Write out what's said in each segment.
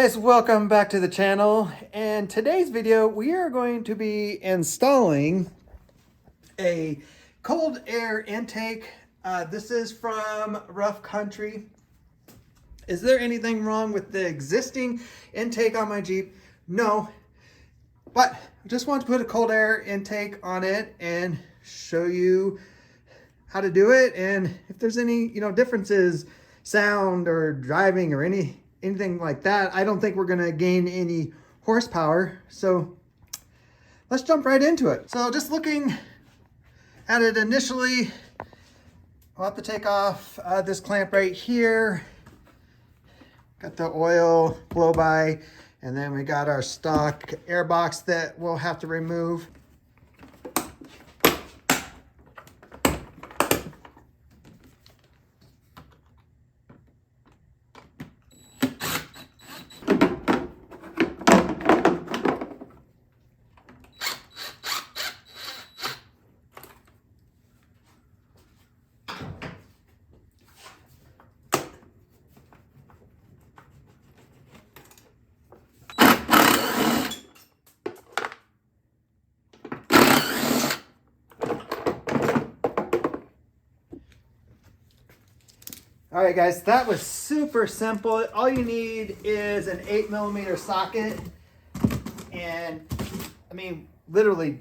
guys, welcome back to the channel. And today's video we are going to be installing a cold air intake. This is from Rough Country. Is there anything wrong with the existing intake on my Jeep? No, but I just want to put a cold air intake on it and show you how to do it, and if there's any differences, sound or driving or anything like that. I don't think we're gonna gain any horsepower, so let's jump right into it. So just looking at it initially, I'll have to take off this clamp right here. Got the oil blow by, and then we got our stock air box that we'll have to remove. All right, guys, that was super simple. All you need is an 8mm socket, and I mean, literally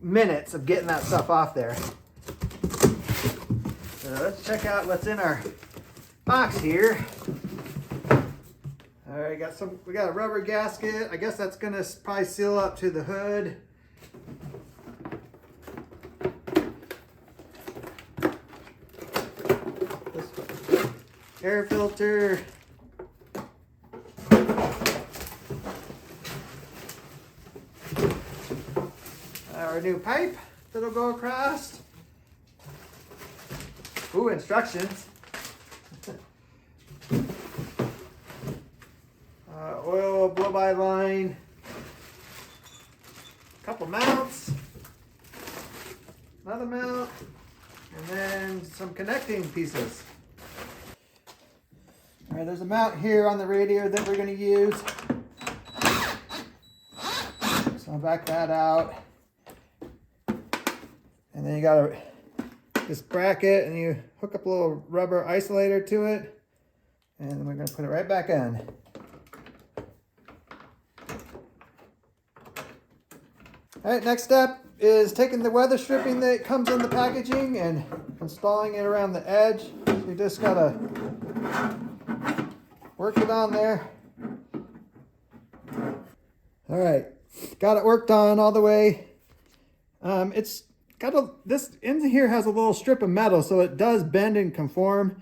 minutes of getting that stuff off there. So let's check out what's in our box here. All right, we got a rubber gasket. I guess that's gonna probably seal up to the hood. Air filter. Our new pipe that'll go across. Ooh, instructions. Oil blow-by line. Couple mounts. Another mount. And then some connecting pieces. All right, there's a mount here on the radiator that we're going to use. So I'll back that out. And then you got this bracket, and you hook up a little rubber isolator to it. And then we're going to put it right back in. All right, next step is taking the weather stripping that comes in the packaging and installing it around the edge. So you just got to work it on there. All right, got it worked on all the way. It's got this in here has a little strip of metal, so it does bend and conform.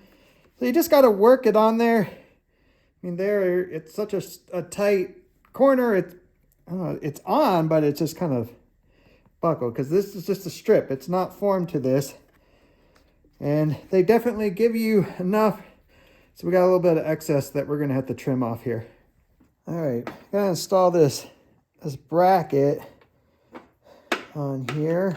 So you just got to work it on there. I mean, it's such a tight corner. It's on, but it's just kind of buckled because this is just a strip. It's not formed to this, and they definitely give you enough. So we got a little bit of excess that we're gonna have to trim off here. All right, gonna install this bracket on here.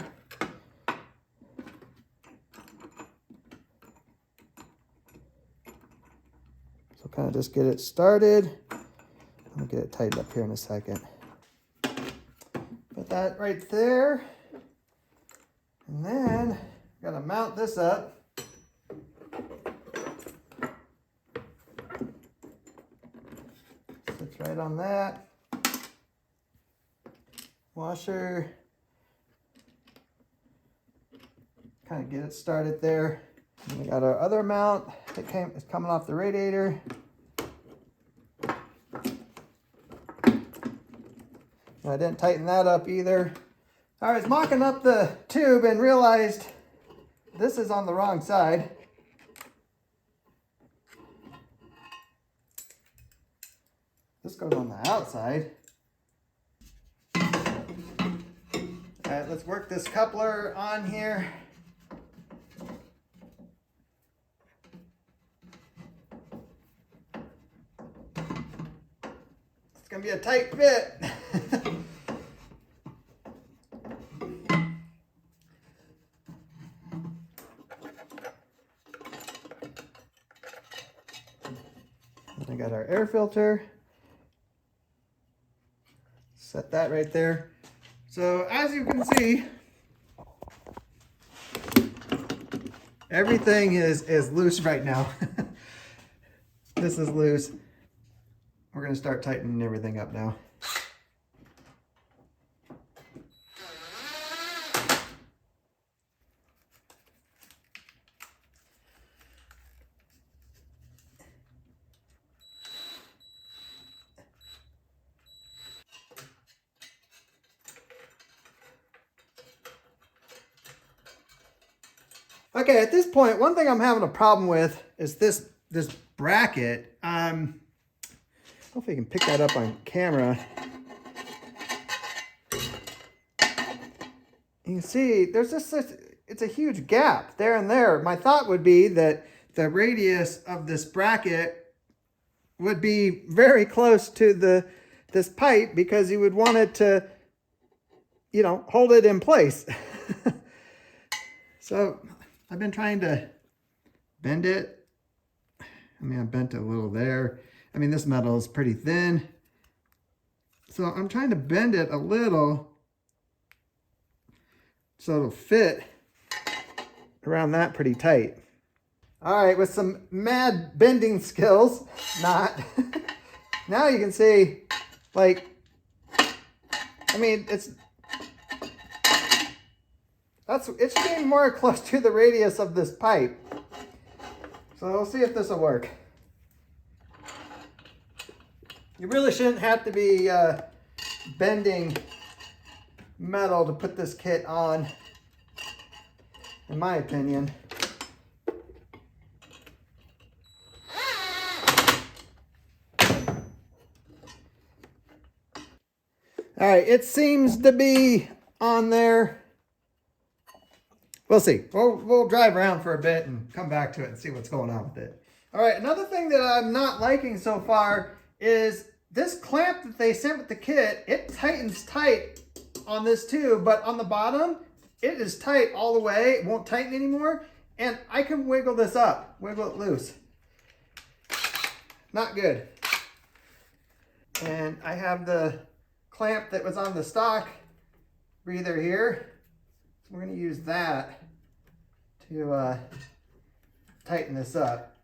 So kind of just get it started. I'll get it tightened up here in a second. Put that right there. And then gotta mount this up. Sits right on that. Washer. Kind of get it started there. And we got our other mount that is coming off the radiator. I didn't tighten that up either. I was mocking up the tube and realized this is on the wrong side. This goes on the outside. All right, let's work this coupler on here. It's gonna be a tight fit. I got our air filter. Set that right there. So as you can see, everything is loose right now. This is loose. We're going to start tightening everything up now. Okay, at this point, one thing I'm having a problem with is this bracket. Hopefully you can pick that up on camera. You can see there's just it's a huge gap there and there. My thought would be that the radius of this bracket would be very close to this pipe, because you would want it to, you know, hold it in place. So I've been trying to bend it. I mean, I bent it a little there. I mean, this metal is pretty thin. So I'm trying to bend it a little so it'll fit around that pretty tight. All right, with some mad bending skills, not. Now you can see, like, I mean, it's getting more close to the radius of this pipe. So we'll see if this will work. You really shouldn't have to be bending metal to put this kit on, in my opinion. All right, it seems to be on there. We'll see. We'll drive around for a bit and come back to it and see what's going on with it. All right, another thing that I'm not liking so far is this clamp that they sent with the kit. It tightens tight on this too, but on the bottom, it is tight all the way. It won't tighten anymore. And I can wiggle this up, wiggle it loose. Not good. And I have the clamp that was on the stock breather here. So we're going to use that to tighten this up.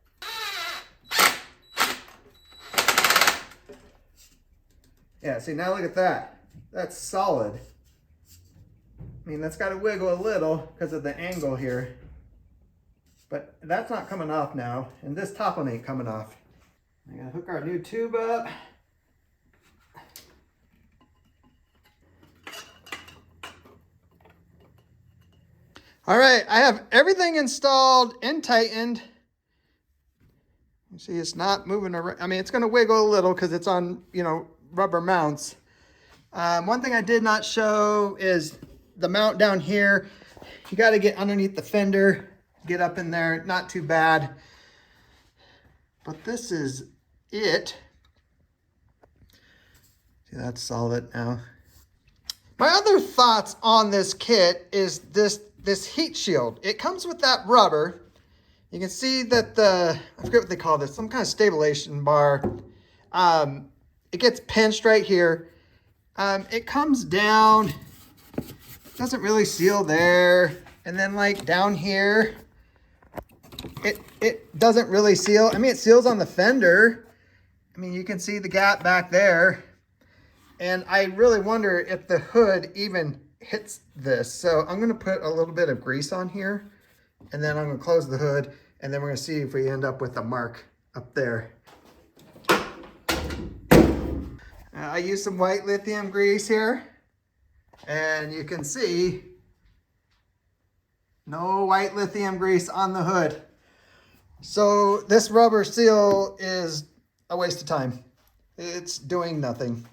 Yeah, see, now look at that. That's solid. I mean, that's got to wiggle a little because of the angle here. But that's not coming off now. And this top one ain't coming off. I got to hook our new tube up. All right, I have everything installed and tightened. You see, it's not moving around. I mean, it's going to wiggle a little because it's on, you know, rubber mounts. One thing I did not show is the mount down here. You got to get underneath the fender, get up in there. Not too bad. But this is it. See, that's solid now. My other thoughts on this kit is this heat shield. It comes with that rubber. You can see that I forget what they call this, some kind of stabilization bar. It gets pinched right here. It comes down, doesn't really seal there. And then like down here, it doesn't really seal. I mean, it seals on the fender. I mean, you can see the gap back there. And I really wonder if the hood even hits this. So I'm gonna put a little bit of grease on here, and then I'm gonna close the hood, and then we're gonna see if we end up with a mark up there. I used some white lithium grease here, and you can see no white lithium grease on the hood. So this rubber seal is a waste of time. It's doing nothing.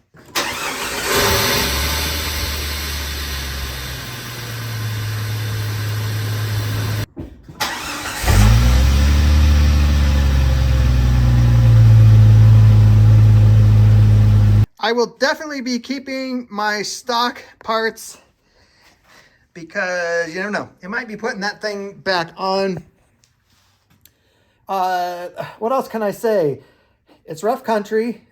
I will definitely be keeping my stock parts because you never know. You might be putting that thing back on. What else can I say? It's rough country.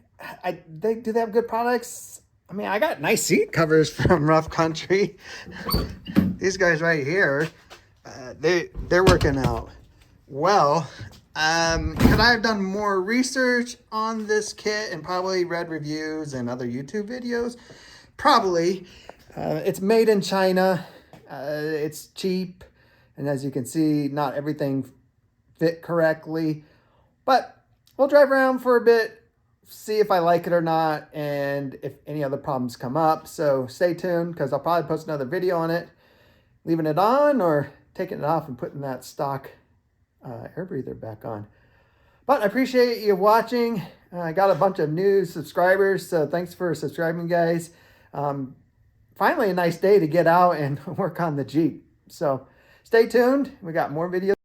Do they have good products? I mean, I got nice seat covers from Rough Country. These guys right here, they're working out well. Could I have done more research on this kit and probably read reviews and other YouTube videos? Probably. It's made in China. It's cheap. And as you can see, not everything fit correctly. But we'll drive around for a bit, see if I like it or not, and if any other problems come up. So stay tuned, because I'll probably post another video on it, leaving it on or taking it off and putting that stock air breather back on. But I appreciate you watching. I got a bunch of new subscribers, so thanks for subscribing, guys. Finally, a nice day to get out and work on the Jeep. So stay tuned. We got more videos.